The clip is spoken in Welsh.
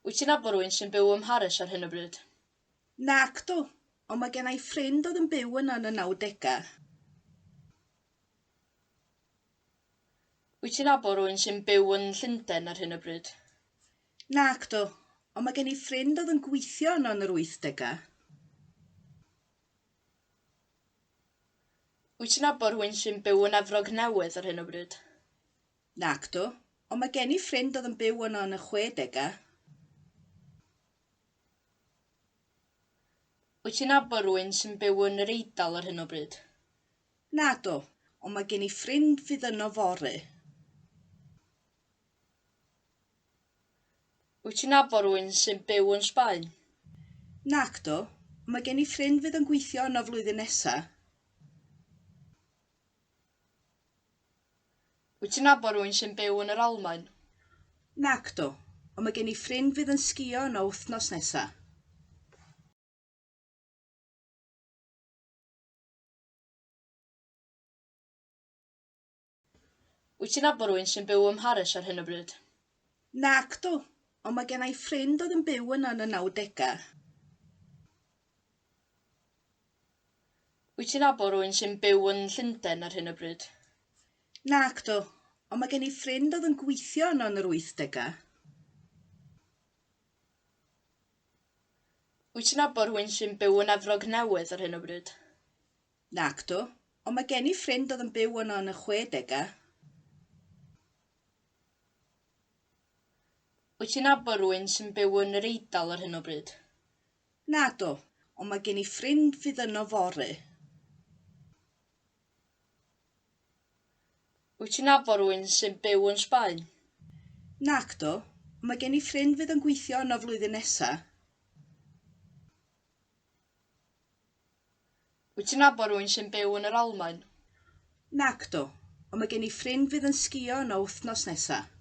Wyt ti'n nabod rhywun sy'n byw ym Mharis ar hyn o bryd? Nac dw, ond mae gennai ffrind oedd yn byw yno yn y 90au. Wyt ti'n nabod rhywun sy'n byw yn Llundain ar hyn o bryd? Nac dw, ond mae gen i ffrind oedd yn gweithio yno yn yr 80au. Wyt ti'n nabod rhywun sy'n byw yn Efrog Newydd ar hyn o bryd? Nac dw, ond mae gen i ffrind oedd yn byw yno yn y 60au. Wyt ti'n nabod rhywun sy'n byw yn yr Eidal ar hyn o bryd? Na dw, ond mae gen i ffrind fydd yno fory. Wyt ti'n nabod rhywun sy'n byw yn Sbaen? Nac dw, ond mae gen i ffrind fydd yn gweithio yno flwyddyn nesaf. Wyt ti'n nabod rhywun sy'n byw yn yr Almaen? Nac dw, ond mae gen i ffrind fydd yn sgïo yno wythnos nesaf. Wyt ti'n nabod rhywun sy'n byw ym Mharis ar hyn o bryd? Nac dw, ond mae gennai ffrind oedd yn byw yno yn y 90au. Wyt ti'n nabod rhywun sy'n byw yn Llundain ar hyn o bryd? Nac dw, ond mae gen i ffrind oedd yn gweithio yno yn yr 80au. Wyt ti'n nabod rhywun sy'n byw yn Efrog Newydd ar hyn o bryd? Nac dw, ond mae gen i ffrind oedd yn byw yno yn y 60au. Wyt ti'n nabod rhywun sy'n byw yn yr Eidal ar hyn o bryd? Na dw, ond mae gen i ffrind fydd yno fory. Wyt ti'n nabod rhywun sy'n byw yn Sbaen? Nac dw, ond mae gen i ffrind fydd yn gweithio yno flwyddyn nesaf. Wyt ti'n nabod rhywun sy'n byw yn yr Almaen? Nac dw, ond mae gen i ffrind fydd yn sgïo yno wythnos nesaf.